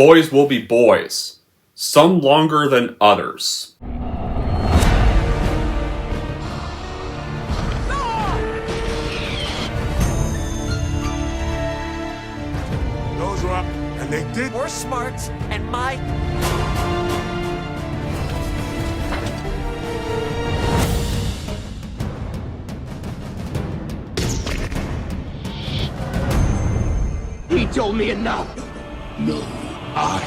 Boys will be boys, some longer than others. Those were up, and they did. More smarts, and my... He told me enough. No, I.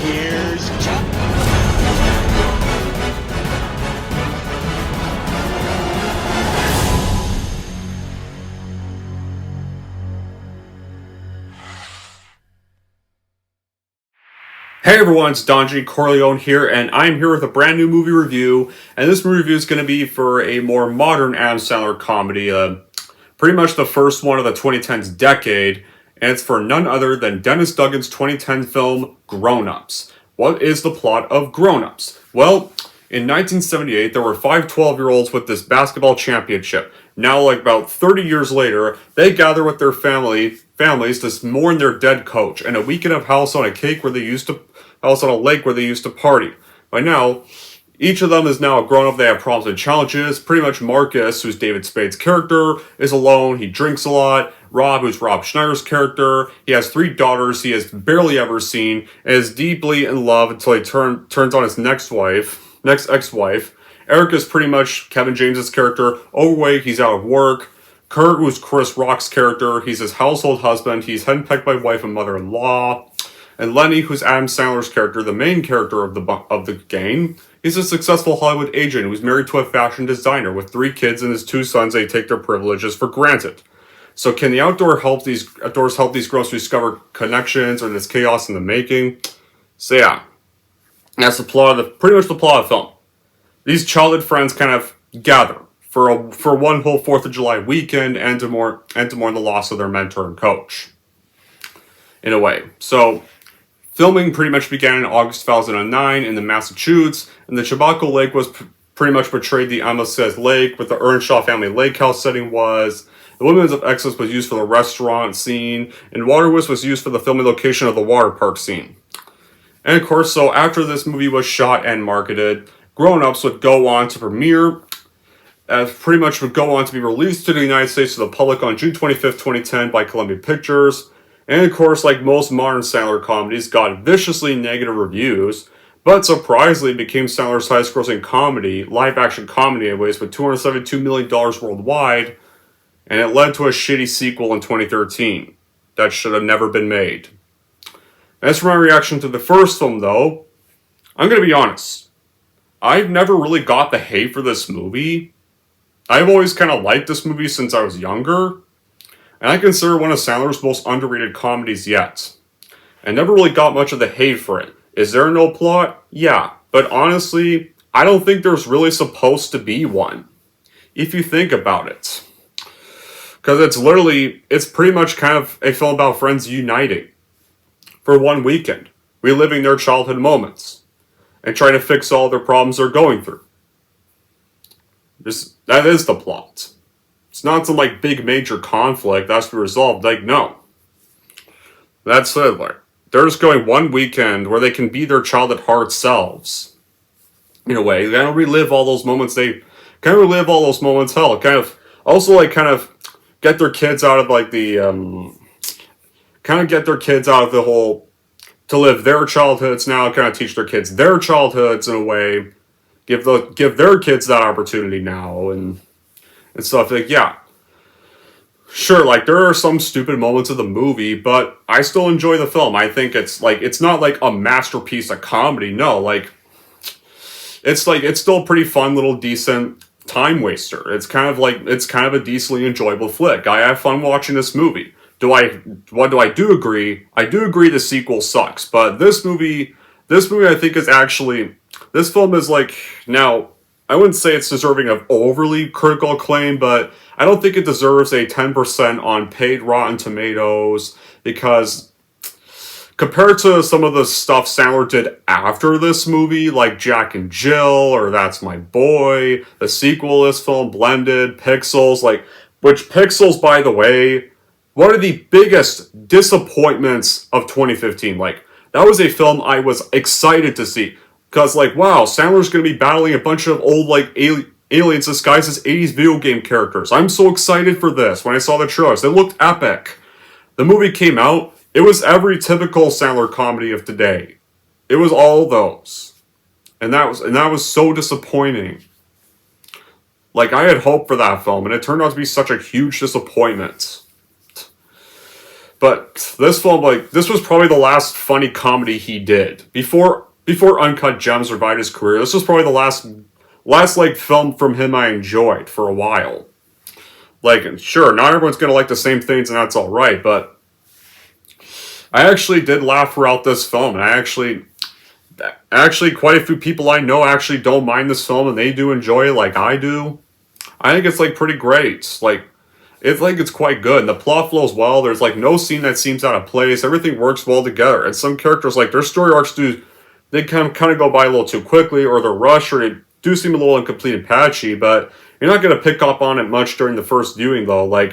Here's Chuck. Hey everyone, it's Don G. Corleone here, and I'm here with a brand new movie review. And this movie review is going to be for a more modern Adam Sandler comedy, pretty much the first one of the 2010s decade, and it's for none other than Dennis Dugan's 2010 film, Grown Ups. What is the plot of Grown Ups? Well, in 1978, there were 5 12-year-olds with this basketball championship. Now, like about 30 years later, they gather with their families to mourn their dead coach, and a weekend of house on a lake where they used to party. By now, each of them is now a grown-up. They have problems and challenges. Pretty much Marcus, who's David Spade's character, is alone. He drinks a lot. Rob, who's Rob Schneider's character, he has 3 daughters he has barely ever seen, and is deeply in love until he turns on his next ex-wife. Eric is pretty much Kevin James's character, overweight, he's out of work. Kurt, who's Chris Rock's character, he's his household husband, he's henpecked by wife and mother-in-law. And Lenny, who's Adam Sandler's character, the main character of the gang, he's a successful Hollywood agent who's married to a fashion designer with 3 kids and his 2 sons. They take their privileges for granted. So can the outdoors help these girls to discover connections, or this chaos in the making? So yeah, that's pretty much the plot of the film. These childhood friends kind of gather for one whole 4th of July weekend and to mourn the loss of their mentor and coach. In a way. So, filming pretty much began in August 2009 in the Massachusetts, and the Chabaco Lake was pretty much portrayed the Amasez Lake, with the Earnshaw family lake house setting was. The Women's of Excess was used for the restaurant scene, and Waterwoods was used for the filming location of the water park scene. And of course, so after this movie was shot and marketed, Grown Ups would go on to premiere, pretty much would go on to be released to the United States to the public on June 25th, 2010 by Columbia Pictures. And of course, like most modern Sandler comedies, got viciously negative reviews, but surprisingly became Sandler's highest-grossing comedy, live-action comedy anyways, with $272 million worldwide, and it led to a shitty sequel in 2013 that should have never been made. As for my reaction to the first film, though, I'm going to be honest. I've never really got the hate for this movie. I've always kind of liked this movie since I was younger, and I consider it one of Sandler's most underrated comedies yet. I never really got much of the hate for it. Is there no plot? Yeah, but honestly, I don't think there's really supposed to be one, if you think about it. Because it's pretty much kind of a film about friends uniting for one weekend, reliving their childhood moments, and trying to fix all their problems they're going through. That is the plot. It's not some, like, big major conflict that's to be resolved. Like, no. That's it, like, they're just going one weekend where they can be their childhood heart selves. In a way. They kind of relive all those moments, hell. Kind of, also, like, kind of get their kids out of, like, the whole, to live their childhoods now, kind of teach their kids their childhoods in a way, give their kids that opportunity now, and stuff. Like, yeah, sure, like, there are some stupid moments of the movie, but I still enjoy the film. I think it's not like a masterpiece of comedy, no, like, it's still a pretty fun little decent time waster. It's kind of a decently enjoyable flick. I have fun watching this movie. What do I do agree? I do agree the sequel sucks, but this movie I think is actually, this film is like, now, I wouldn't say it's deserving of overly critical acclaim, but I don't think it deserves a 10% on paid Rotten Tomatoes, because compared to some of the stuff Sandler did after this movie, like Jack and Jill or That's My Boy, the sequel to this film, Blended, Pixels, which Pixels, by the way, one of the biggest disappointments of 2015. That was a film I was excited to see. Because, wow, Sandler's going to be battling a bunch of old, aliens disguised as 80s video game characters. I'm so excited for this when I saw the trailers. It looked epic. The movie came out. It was every typical Sandler comedy of today. It was all those. And that was so disappointing. I had hope for that film, and it turned out to be such a huge disappointment. But this film, this was probably the last funny comedy he did. Before Uncut Gems revived his career, this was probably the last film from him I enjoyed for a while. Sure, not everyone's gonna like the same things, and that's alright, but I actually did laugh throughout this film, and I actually quite a few people I know actually don't mind this film, and they do enjoy it like I do. I think it's pretty great. It's quite good, and the plot flows well. There's no scene that seems out of place. Everything works well together, and some characters their story arcs they kind of go by a little too quickly, or they're rushed, or they do seem a little incomplete and patchy. But you're not going to pick up on it much during the first viewing, though.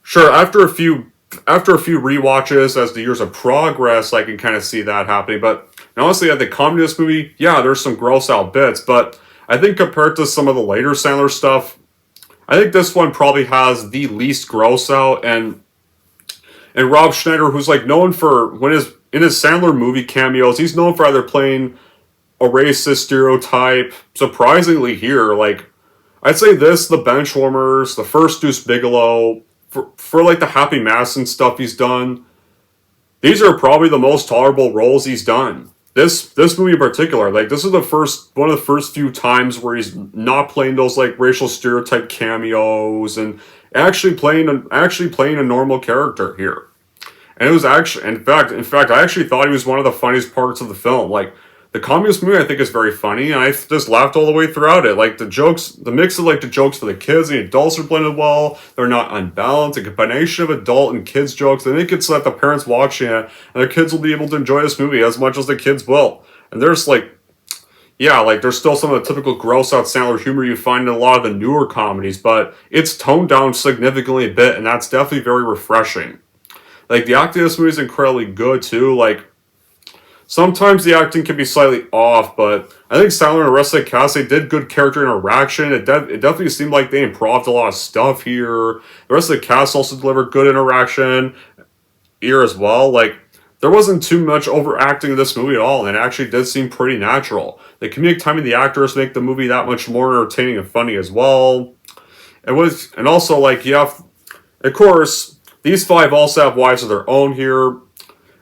Sure, after a few rewatches as the years of progress, I can kind of see that happening. But honestly, at the comedy of this movie, yeah, there's some gross out bits, but I think compared to some of the later Sandler stuff, I think this one probably has the least gross out, and Rob Schneider, who's known for in his Sandler movie cameos, he's known for either playing a racist stereotype. Surprisingly here, I'd say this, The Benchwarmers, the first Deuce Bigelow, for the Happy Madison stuff he's done, these are probably the most tolerable roles he's done. This movie in particular, this is one of the first few times where he's not playing those racial stereotype cameos and actually playing a normal character here. And it was actually, in fact, I actually thought he was one of the funniest parts of the film. The communist movie, I think, is very funny, and I just laughed all the way throughout it. The jokes, the mix of the jokes for the kids and the adults are blended well. They're not unbalanced. A combination of adult and kids jokes. They make it so that the parents watching it and their kids will be able to enjoy this movie as much as the kids will. And there's there's still some of the typical gross out Sandler humor you find in a lot of the newer comedies, but it's toned down significantly a bit, and that's definitely very refreshing. The acting in this movie is incredibly good too. Sometimes the acting can be slightly off, but I think Sandler and the rest of the cast, they did good character interaction. It definitely seemed like they improved a lot of stuff here. The rest of the cast also delivered good interaction here as well. There wasn't too much overacting in this movie at all, and it actually did seem pretty natural. The comedic timing of the actors make the movie that much more entertaining and funny as well. And also, of course, these five also have wives of their own here.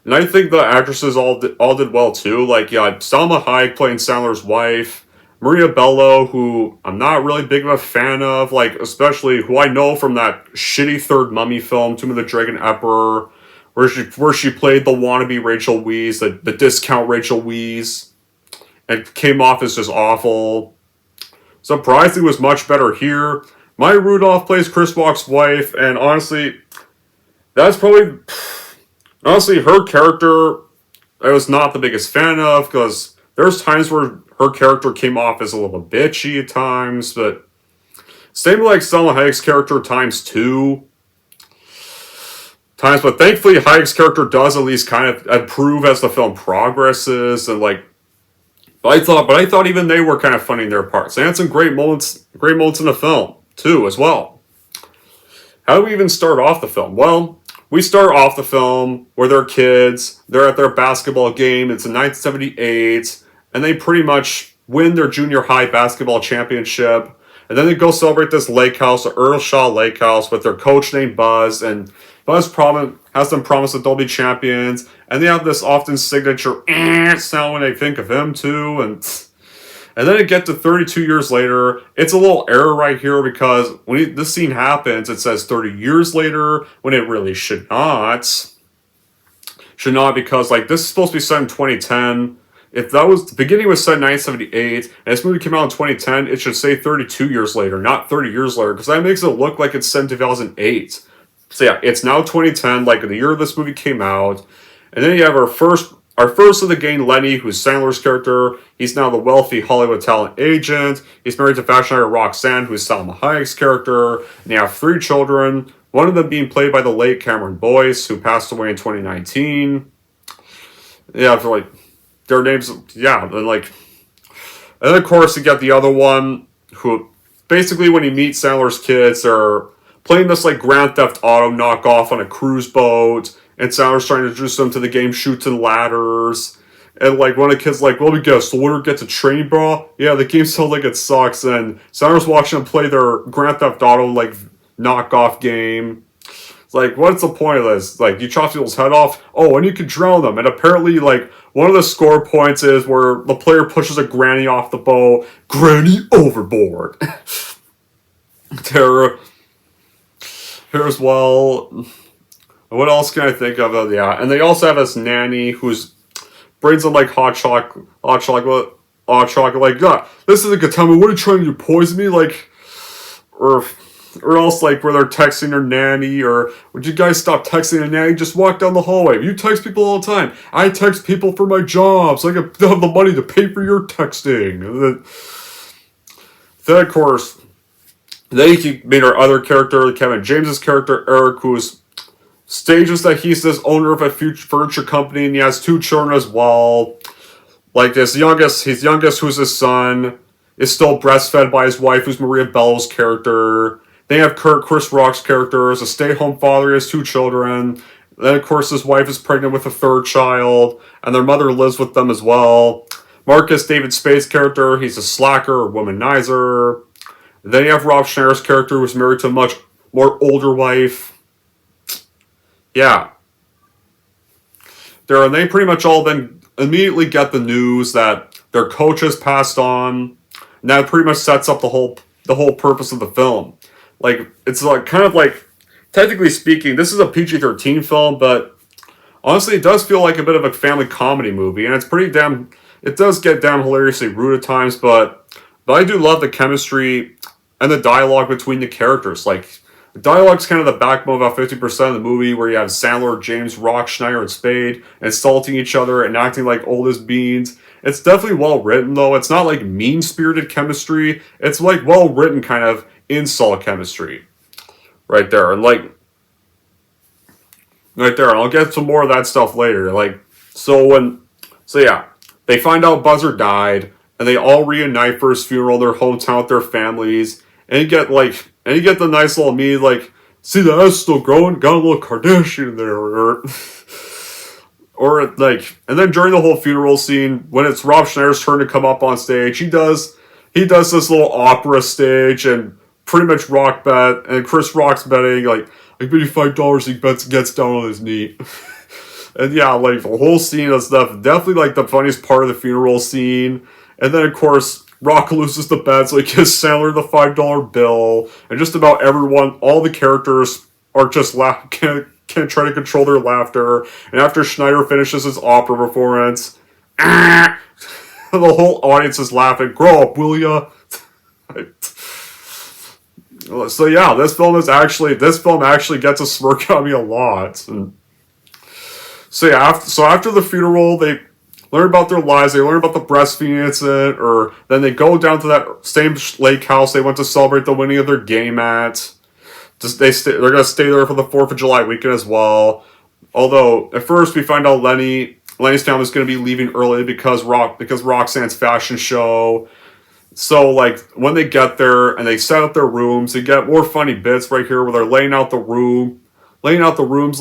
And I think the actresses all did well too. Salma Hayek playing Sandler's wife, Maria Bello, who I'm not really big of a fan of, especially who I know from that shitty third Mummy film, Tomb of the Dragon Emperor, where she played the wannabe Rachel Weisz, the discount Rachel Weisz, and came off as just awful. Surprisingly, was much better here. Maya Rudolph plays Chris Rock's wife, and honestly, that's probably. Honestly, her character, I was not the biggest fan of, because there's times where her character came off as a little bitchy at times, but same Salma Hayek's character times two. But thankfully Hayek's character does at least kind of improve as the film progresses, and but I thought even they were kind of funny in their parts. They had some great moments in the film, too, as well. How do we even start off the film? Well, we start off the film where they're kids, they're at their basketball game, it's in 1978, and they pretty much win their junior high basketball championship, and then they go celebrate this lake house, the Earl Shaw Lake House, with their coach named Buzz, and Buzz has them promise that they'll be champions, and they have this often signature sound when they think of him too, and then it gets to 32 years later. It's a little error right here because when this scene happens, it says 30 years later when it really should not. Should not, because this is supposed to be set in 2010. If that was, the beginning was set in 1978, and this movie came out in 2010, it should say 32 years later, not 30 years later, because that makes it look like it's set in 2008. So yeah, it's now 2010, the year this movie came out. And then you have our first of the gang, Lenny, who's Sandler's character. He's now the wealthy Hollywood talent agent. He's married to fashion icon Roxanne, who's Salma Hayek's character. And they have 3 children, one of them being played by the late Cameron Boyce, who passed away in 2019. Yeah, for like, their names, yeah, and like, and then of course you get the other one, who, basically when you meet Sandler's kids, they're playing this like Grand Theft Auto knockoff on a cruise boat, and Sandler's trying to introduce them to the game Chutes and Ladders. And like one of the kids like, let me guess, the winner gets a training bra? Yeah, the game sounds like it sucks. And Sandler's watching them play their Grand Theft Auto like knockoff game. It's like, what's the point of this? Like, you chop people's head off? Oh, and you can drown them. And apparently, like, one of the score points is where the player pushes a granny off the boat. Granny overboard. Terror. Here's, well, what else can I think of? Yeah, and they also have this nanny who's brings them like hot chocolate. Like, God, this is a good time. What are you trying to do? Poison me? Like, or else like where they're texting their nanny, or would you guys stop texting a nanny? Just walk down the hallway. You text people all the time. I text people for my job, so I can have the money to pay for your texting. And then of course, then you made our other character, Kevin James's character, Eric, who's stages that he's this owner of a future furniture company, and he has 2 children as well. Like his youngest, who's his son, is still breastfed by his wife, who's Maria Bello's character. They have Chris Rock's character as a stay-at-home father. He has 2 children. Then, of course, his wife is pregnant with a 3rd child, and their mother lives with them as well. Marcus, David Spade's character, he's a slacker or womanizer. Then you have Rob Schneider's character, who's married to a much more older wife. Yeah. They pretty much all then immediately get the news that their coach has passed on. And that pretty much sets up the whole purpose of the film. Like, it's like kind of like, technically speaking, this is a PG-13 film, but honestly, it does feel like a bit of a family comedy movie, and it does get damn hilariously rude at times, but I do love the chemistry and the dialogue between the characters. Like, the dialogue's kind of the backbone of about 50% of the movie, where you have Sandler, James, Rock, Schneider, and Spade insulting each other and acting like old as beans. It's definitely well written, though. It's not like mean-spirited chemistry. It's like well written kind of insult chemistry. Right there. And like, right there. And I'll get some more of that stuff later. Like, so yeah, they find out Buzzer died, and they all reunite for his funeral in their hometown with their families. And you get the nice little me, like, see the ass still growing? Got a little Kardashian in there. Or like, and then during the whole funeral scene, when it's Rob Schneider's turn to come up on stage, he does this little opera stage, and pretty much Rock bet, and Chris Rock's betting, like, I bet you $5 he gets down on his knee. And yeah, like, the whole scene and stuff, definitely like the funniest part of the funeral scene. And then of course, Rock loses the bet, so he gives Sandler the $5 bill, and just about everyone, all the characters are just can't try to control their laughter. And after Schneider finishes his opera performance, the whole audience is laughing. Grow up, will ya? So yeah, this film actually gets a smirk out of me a lot. And so yeah, after the funeral, they learn about their lives. They learn about the breastfeeding incident, or then they go down to that same lake house they went to celebrate the winning of their game at. They're gonna stay there for the 4th of July weekend as well. Although at first we find out Lenny's family is gonna be leaving early because Roxanne's fashion show. So like when they get there and they set up their rooms, they get more funny bits right here where they're laying out the rooms,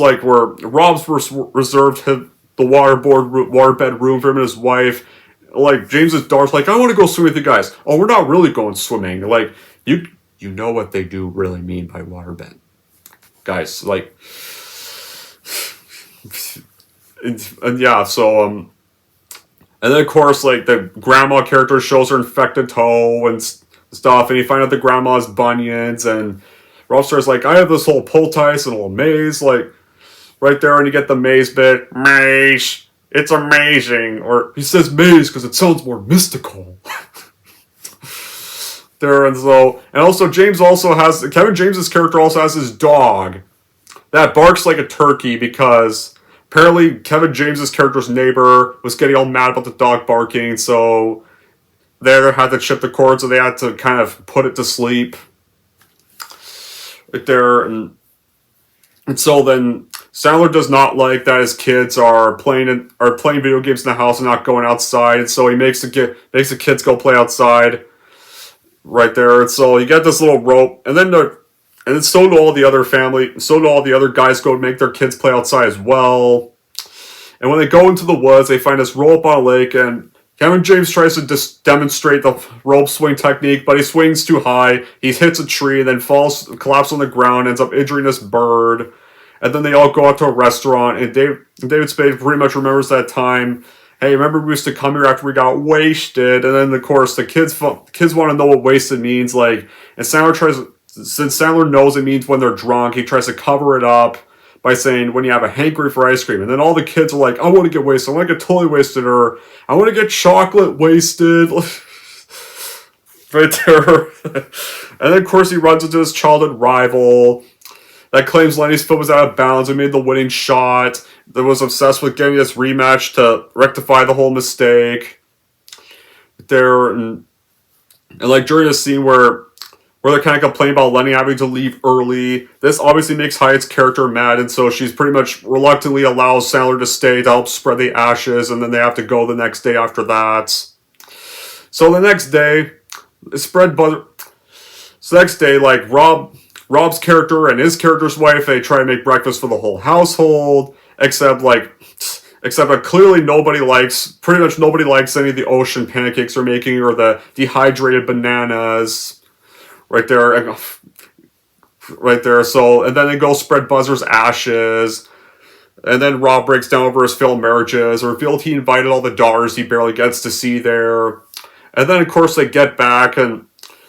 like where Rob's reserved the waterbed room for him and his wife. Like James's daughter's like, I want to go swim with you guys. Oh, we're not really going swimming. Like, you know what they do really mean by waterbed, guys. Like, and yeah, so and then of course, like, the grandma character shows her infected toe and stuff, and you find out the grandma has bunions, and Rob starts like, I have this whole poultice and a little maze, like, right there, and you get the maze bit. Maze, it's amazing. Or he says maze because it sounds more mystical. There, and also Kevin James's character also has his dog that barks like a turkey because apparently Kevin James's character's neighbor was getting all mad about the dog barking, so they either had to chip the cord, so they had to kind of put it to sleep right there. And so then Sandler does not like that his kids are playing video games in the house and not going outside, and so he makes the kids go play outside right there. And so you get this little rope, and then so do all the other guys go make their kids play outside as well. And when they go into the woods, they find this rope on a lake, and Kevin James tries to demonstrate the rope swing technique, but he swings too high. He hits a tree and then collapses on the ground, ends up injuring this bird. And then they all go out to a restaurant, and David Spade pretty much remembers that time. Hey, remember we used to come here after we got wasted? And then, of course, the kids want to know what wasted means. Like, and since Sandler knows it means when they're drunk, he tries to cover it up by saying when you have a hankering for ice cream. And then all the kids are like, I want to get wasted. I want to get totally wasted, or I want to get chocolate wasted. Right there. And then, of course, he runs into his childhood rival that claims Lenny's foot was out of bounds and made the winning shot, that was obsessed with getting this rematch to rectify the whole mistake. There, and like during a scene where they're kind of complaining about Lenny having to leave early, this obviously makes Hyatt's character mad, and so she's pretty much reluctantly allows Sandler to stay to help spread the ashes, and then they have to go the next day after that. So the next day, like Rob's character and his character's wife, they try to make breakfast for the whole household, except that clearly pretty much nobody likes any of the ocean pancakes they're making or the dehydrated bananas. Right there. So, and then they go spread Buzzer's ashes. And then Rob breaks down over his failed marriages, revealed he invited all the daughters he barely gets to see there. And then, of course, they get back and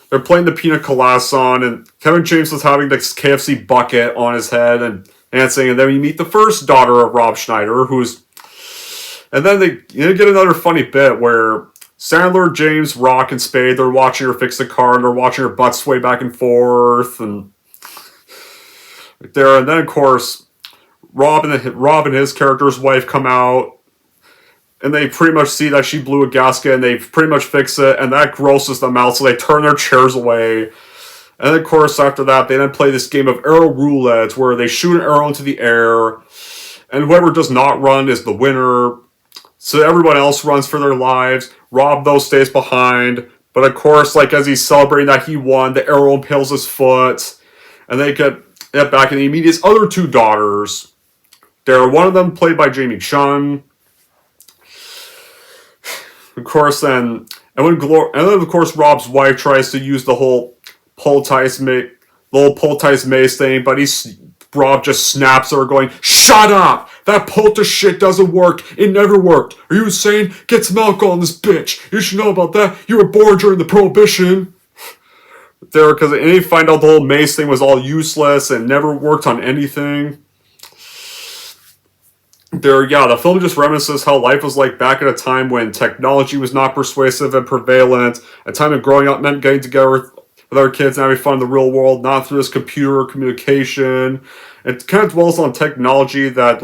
they're playing the Pina Colada song, and Kevin James was having the KFC bucket on his head and dancing. And then we meet the first daughter of Rob Schneider, and then they get another funny bit where Sandler, James, Rock, and Spade, they're watching her fix the car, and they're watching her butt sway back and forth, and there. And then, of course, Rob and his character's wife come out, and they pretty much see that she blew a gasket, and they pretty much fix it, and that grosses them out, so they turn their chairs away. And of course, after that, they then play this game of arrow roulette, where they shoot an arrow into the air, and whoever does not run is the winner. So everyone else runs for their lives. Rob, though, stays behind. But of course, like as he's celebrating that he won, the arrow impales his foot. And they get back, and he meets his other two daughters. One of them played by Jamie Chung. Of course, then of course Rob's wife tries to use the whole poltergeist maze thing, but Rob just snaps her, going, "Shut up! That polter shit doesn't work. It never worked. Are you insane? Get some alcohol in this bitch. You should know about that. You were born during the Prohibition." Because they find out the whole maze thing was all useless and never worked on anything. The film just reminisces how life was like back at a time when technology was not persuasive and prevalent. A time of growing up meant getting together with our kids and having fun in the real world, not through this computer communication. It kind of dwells on technology that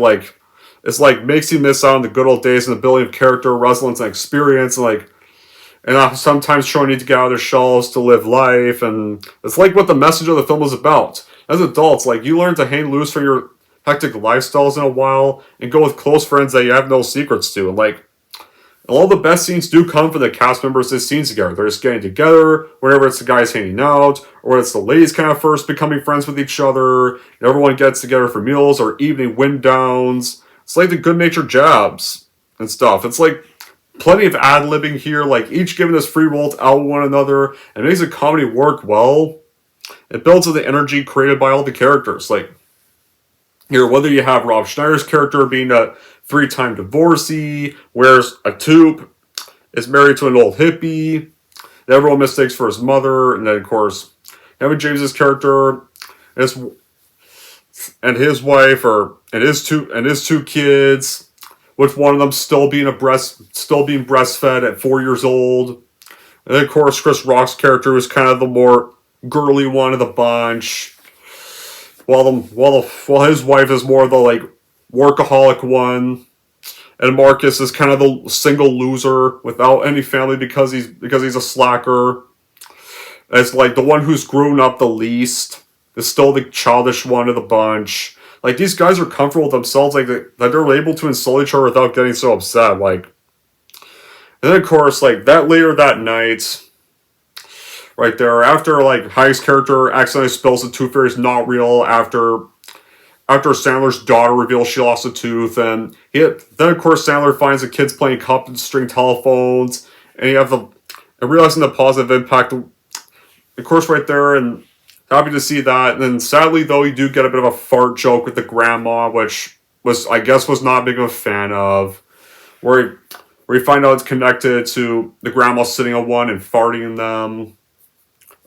makes you miss out on the good old days and the building of character, resilience, and experience, and sometimes showing you to get out of their shells to live life. And it's like what the message of the film is about. As adults, you learn to hang loose from your hectic lifestyles in a while and go with close friends that you have no secrets to. And all the best scenes do come from the cast members this scenes together. They're just getting together, whenever it's the guys hanging out, or it's the ladies kind of first becoming friends with each other, and everyone gets together for meals or evening wind downs. It's like the good-natured jabs and stuff. It's like plenty of ad-libbing here, each giving this free roll to out one another, and makes the comedy work well. It builds on the energy created by all the characters. Whether you have Rob Schneider's character being a 3-time divorcee, wears a toque, is married to an old hippie, that everyone mistakes for his mother, and then of course Kevin James's character and his wife and his two kids, with one of them still being breastfed at 4 years old, and then of course Chris Rock's character is kind of the more girly one of the bunch. While his wife is more of the workaholic one, and Marcus is kind of the single loser without any family because he's a slacker. It's like the one who's grown up the least is still the childish one of the bunch. Like, these guys are comfortable with themselves, like that they're able to insult each other without getting so upset. Like, and then of course, like that later that night, right there, after like Heidi's character accidentally spills the tooth fairy's not real after Sandler's daughter reveals she lost a tooth, and then of course Sandler finds the kids playing cup and string telephones, and and realizing the positive impact, of course, right there, and happy to see that. And then sadly though, you do get a bit of a fart joke with the grandma, which I guess was not big of a fan of, where you find out it's connected to the grandma sitting on one and farting in them.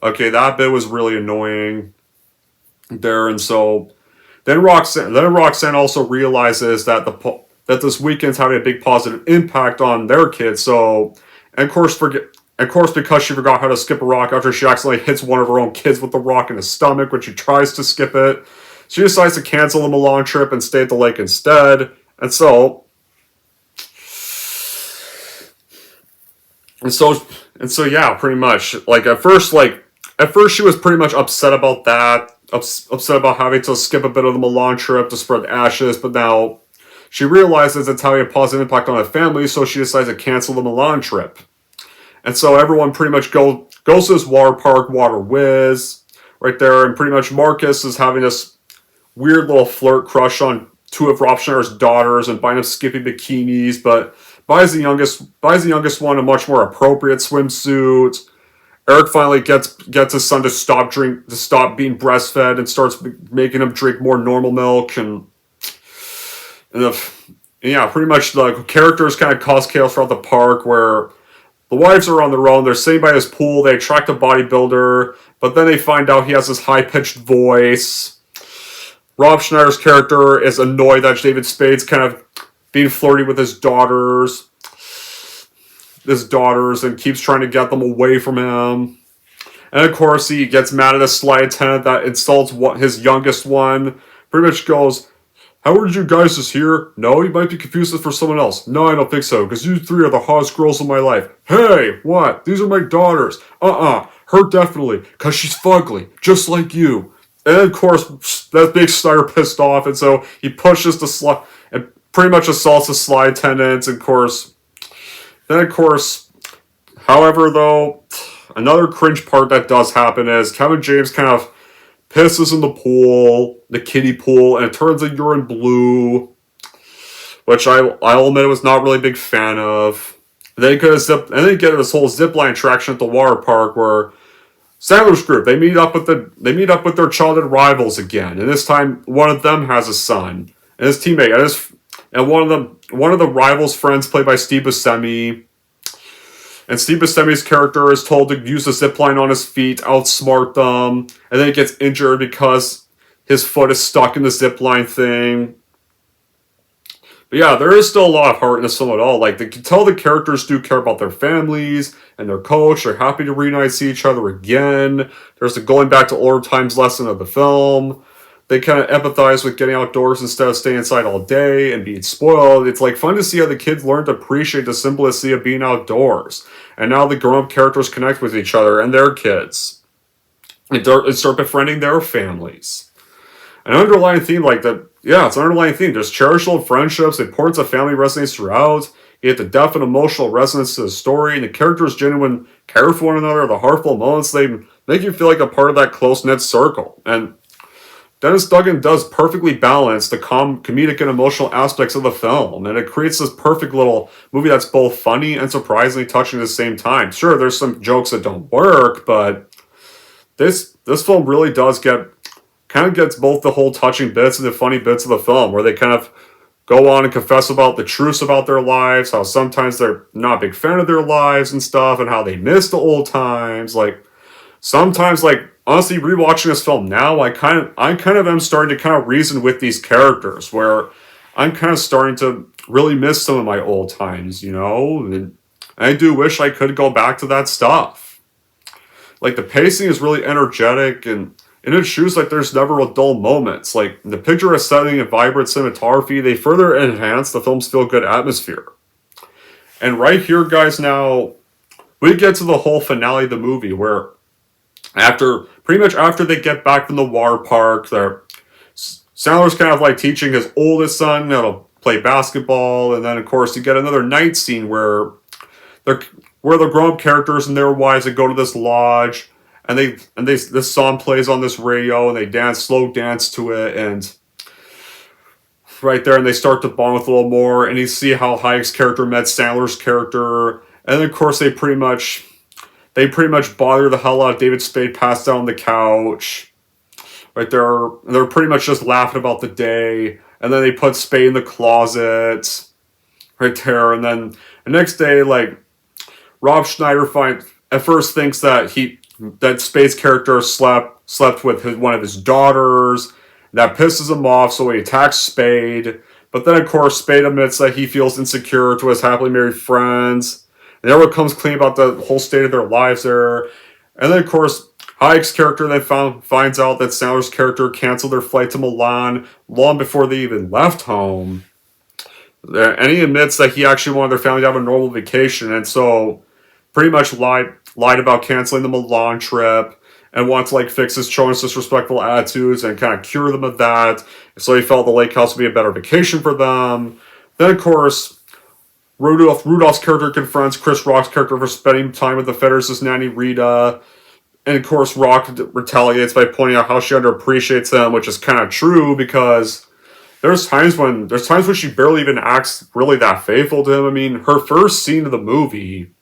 Okay, that bit was really annoying there, and so. Then Roxanne also realizes that that this weekend's having a big positive impact on their kids. So, and of course, because she forgot how to skip a rock after she accidentally hits one of her own kids with the rock in the stomach when she tries to skip it, she decides to cancel the Milan trip and stay at the lake instead. And so, yeah, pretty much. Like at first she was pretty much upset about that. Upset about having to skip a bit of the Milan trip to spread the ashes, but now she realizes it's having a positive impact on her family, so she decides to cancel the Milan trip. And so everyone pretty much goes to this water park, Water Whiz, right there, and pretty much Marcus is having this weird little flirt crush on two of Rob Schneider's daughters and buying them skippy bikinis, but buys the youngest one a much more appropriate swimsuit. Eric finally gets his son to stop being breastfed and starts making him drink more normal milk, and yeah, pretty much the characters kind of cause chaos throughout the park where the wives are on their own. They're sitting by his pool. They attract a bodybuilder, but then they find out he has this high-pitched voice. Rob Schneider's character is annoyed that David Spade's kind of being flirty with his daughters and keeps trying to get them away from him. And of course, he gets mad at a flight attendant that insults his youngest one. Pretty much goes, "How are you guys just here? No, you might be confused for someone else. No, I don't think so, because you three are the hottest girls in my life. Hey, what? These are my daughters. Her definitely, because she's fugly, just like you." And of course, that big Snyder pissed off, and so he pushes and pretty much assaults the flight attendants, and of course, however, though, another cringe part that does happen is Kevin James kind of pisses in the kiddie pool, and it turns the urine blue, which I'll admit I was not really a big fan of. And then you get this whole zipline attraction at the water park where Sandler's group, they meet up with their childhood rivals again, and this time one of them has a son, and his teammate, and one of the rivals' friends, played by Steve Buscemi. And Steve Buscemi's character is told to use the zipline on his feet, outsmart them, and then he gets injured because his foot is stuck in the zipline thing. But yeah, there is still a lot of heart in this film at all. Like, you can tell the characters do care about their families and their coach. They're happy to reunite, see each other again. There's the going back to older times lesson of the film. They kind of empathize with getting outdoors instead of staying inside all day and being spoiled. It's like fun to see how the kids learn to appreciate the simplicity of being outdoors. And now the grown-up characters connect with each other and their kids. And start befriending their families. An underlying theme like that, yeah, it's an underlying theme. There's cherished old friendships, the importance of family resonates throughout. You get the depth and emotional resonance to the story, and the characters' genuine care for one another, the heartful moments, they make you feel like a part of that close-knit circle. And Dennis Duggan does perfectly balance the comedic and emotional aspects of the film, and it creates this perfect little movie that's both funny and surprisingly touching at the same time. Sure, there's some jokes that don't work, but this film really does gets both the whole touching bits and the funny bits of the film, where they kind of go on and confess about the truths about their lives, how sometimes they're not a big fan of their lives and stuff, and how they miss the old times. Like, sometimes, like, honestly, rewatching this film now, I kind of am starting to kind of reason with these characters, where I'm kind of starting to really miss some of my old times, you know? And I do wish I could go back to that stuff. Like, the pacing is really energetic, and in its shoes, like, there's never a dull moments. Like, the picturesque setting and vibrant cinematography, they further enhance the film's feel-good atmosphere. And right here, guys, now, we get to the whole finale of the movie, where pretty much after they get back from the water park, Sandler's kind of like teaching his oldest son how to play basketball, and then of course you get another night scene where the grown-up characters and their wives that go to this lodge, and this song plays on this radio, and they slow dance to it, and right there, and they start to bond with a little more, and you see how Hayek's character met Sandler's character, and then of course they pretty much bother the hell out of David Spade passed out on the couch. Right there, they're pretty much just laughing about the day, and then they put Spade in the closet. Right there, and then the next day, like, Rob Schneider at first thinks that Spade's character slept with one of his daughters. That pisses him off, so he attacks Spade. But then, of course, Spade admits that he feels insecure to his happily married friends. And everyone comes clean about the whole state of their lives there. And then, of course, Hayek's character then finds out that Sandler's character canceled their flight to Milan long before they even left home. And he admits that he actually wanted their family to have a normal vacation, and so pretty much lied about canceling the Milan trip, and wanted to, like, fix his children's disrespectful attitudes and kind of cure them of that. So he felt the lake house would be a better vacation for them. Then, of course, Rudolph's character confronts Chris Rock's character for spending time with the Fetters' nanny Rita. And of course, Rock retaliates by pointing out how she underappreciates him, which is kind of true, because there's times when she barely even acts really that faithful to him. I mean, her first scene of the movie,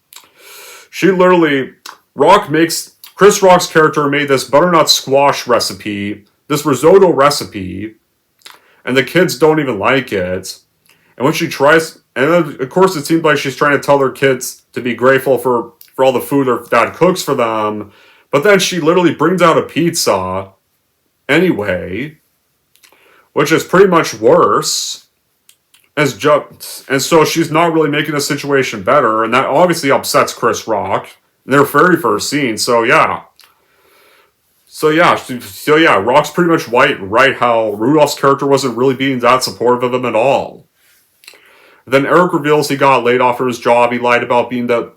Chris Rock's character made this butternut squash recipe, this risotto recipe, and the kids don't even like it. And when she tries, and then, of course, it seems like she's trying to tell their kids to be grateful for all the food their dad cooks for them. But then she literally brings out a pizza anyway, which is pretty much worse. And so she's not really making the situation better, and that obviously upsets Chris Rock in their very first scene. So yeah, Rock's pretty much right how Rudolph's character wasn't really being that supportive of him at all. Then Eric reveals he got laid off from his job. He lied about being the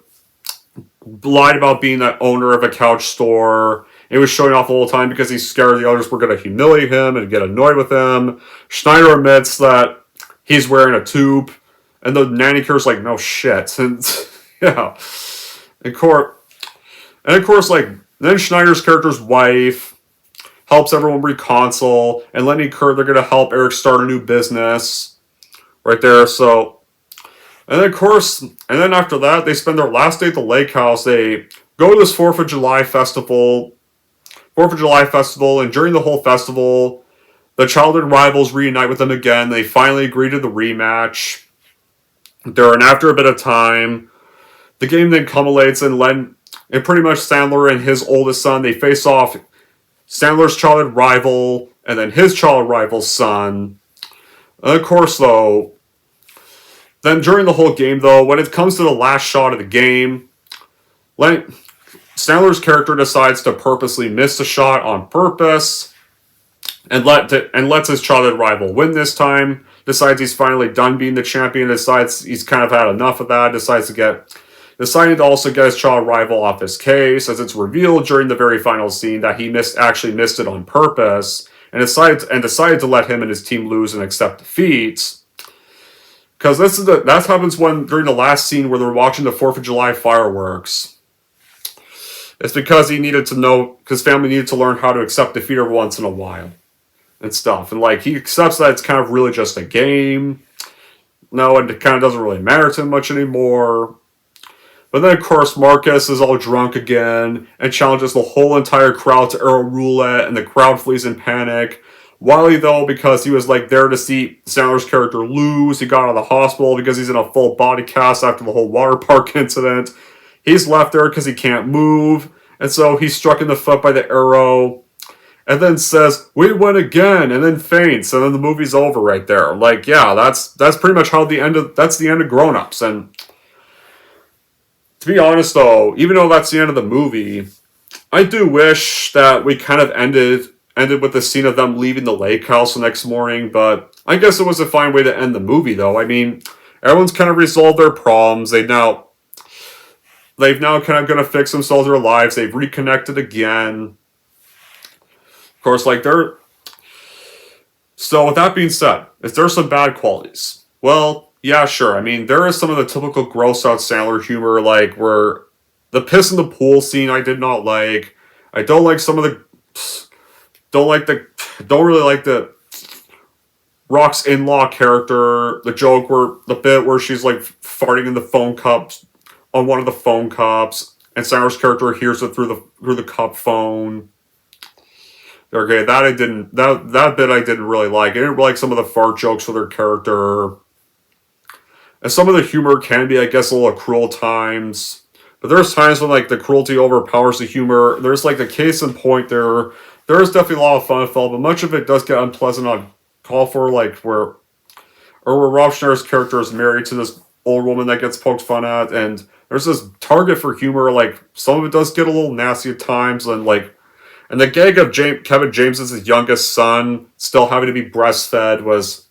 owner of a couch store. He was showing off the whole time because he's scared the others were going to humiliate him and get annoyed with him. Schneider admits that he's wearing a tube, and the nanny care's like, no shit. And yeah. And of course, like, then Schneider's character's wife helps everyone reconcile, and Lenny and Kurt, they're going to help Eric start a new business. Right there, so... And then, of course, and then after that, they spend their last day at the lake house. They go to this 4th of July festival, and during the whole festival, the childhood rivals reunite with them again. They finally agree to the rematch. And after a bit of time, the game then culminates, and pretty much Sandler and his oldest son, they face off Sandler's childhood rival, and then his childhood rival's son. And of course, though, then during the whole game, though, when it comes to the last shot of the game, Sandler's character decides to purposely miss the shot on purpose, and lets his childhood rival win this time. Decides he's finally done being the champion. Decides he's kind of had enough of that. Deciding to also get his child rival off his case, as it's revealed during the very final scene that he actually missed it on purpose, and decided to let him and his team lose and accept defeat. Because that happens during the last scene where they're watching the 4th of July fireworks. It's because his family needed to learn how to accept defeat every once in a while. And stuff. And like, he accepts that it's kind of really just a game. No, and it kind of doesn't really matter to him much anymore. But then, of course, Marcus is all drunk again and challenges the whole entire crowd to Arrow Roulette, and the crowd flees in panic. Wally, though, because he was like there to see Sandler's character lose, he got out of the hospital because he's in a full body cast after the whole water park incident. He's left there because he can't move, and so he's struck in the foot by the arrow, and then says, "We win again," and then faints, and then the movie's over right there. Like, yeah, that's pretty much how the end of Grown Ups. And to be honest, though, even though that's the end of the movie, I do wish that we kind of ended ended with the scene of them leaving the lake house the next morning, but I guess it was a fine way to end the movie, though. I mean, everyone's kind of resolved their problems. They've now kind of going to fix themselves, their lives. They've reconnected again. Of course, like they're... So with that being said, is there some bad qualities? Well, yeah, sure. I mean, there is some of the typical gross out Sandler humor, like where the piss in the pool scene I did not like. I don't like some of the... Don't really like the Rock's in-law character, the bit where she's like farting in the phone cups on one of the phone cups, and Sandler's character hears it through the cup phone. Okay, that bit I didn't really like. I didn't like some of the fart jokes for their character. And some of the humor can be, I guess, a little cruel times. But there's times when like the cruelty overpowers the humor. There's like the case in point there. There is definitely a lot of fun film, but much of it does get unpleasant on call for, like where Rob Schneider's character is married to this old woman that gets poked fun at, and there's this target for humor. Like some of it does get a little nasty at times, and the gag of Kevin James's youngest son still having to be breastfed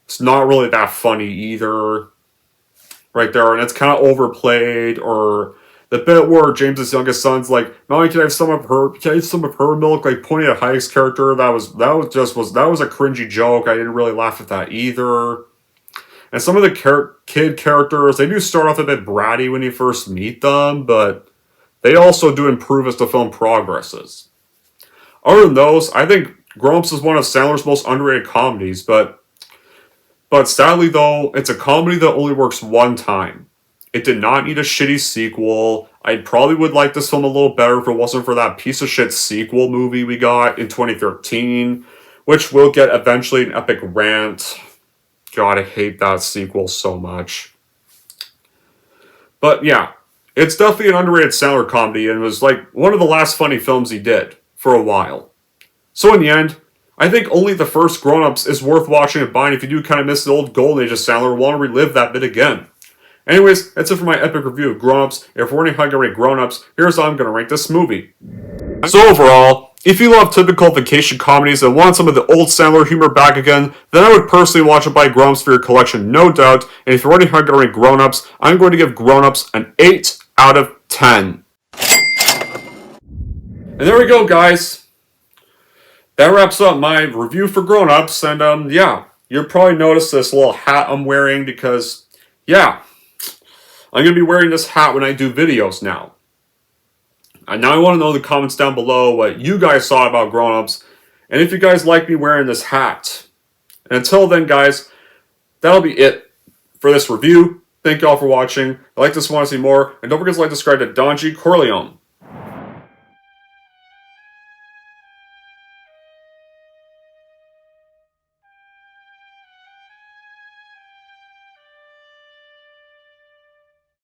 it's not really that funny either, right there, and it's kind of overplayed. Or the bit where James's youngest son's like, "Mommy, can I have some of her milk?" Like pointing at Hayek's character. That was a cringy joke. I didn't really laugh at that either. And some of the kid characters, they do start off a bit bratty when you first meet them, but they also do improve as the film progresses. Other than those, I think Grown Ups is one of Sandler's most underrated comedies, but sadly though, it's a comedy that only works one time. It did not need a shitty sequel. I probably would like this film a little better if it wasn't for that piece of shit sequel movie we got in 2013, which will get eventually an epic rant. God, I hate that sequel so much. But yeah, it's definitely an underrated Sandler comedy, and it was like one of the last funny films he did for a while. So in the end, I think only the first Grown Ups is worth watching and buying if you do kind of miss the old golden age of Sandler and want to relive that bit again. Anyways, that's it for my epic review of Grown Ups. If we're wondering how to rate Grown Ups, here's how I'm going to rank this movie. So overall, if you love typical vacation comedies and want some of the old Sandler humor back again, then I would personally watch it by Grown Ups for your collection, no doubt. And if you're wondering how I'm going to rate Grown Ups, I'm going to give Grown Ups an 8 out of 10. And there we go, guys. That wraps up my review for Grown Ups, and yeah, you'll probably notice this little hat I'm wearing because, yeah, I'm going to be wearing this hat when I do videos now. And now I want to know in the comments down below what you guys thought about Grown Ups, and if you guys like me wearing this hat. And until then, guys, that'll be it for this review. Thank you all for watching. If you like this and want to see more, and don't forget to like and subscribe to Don G. Corleone.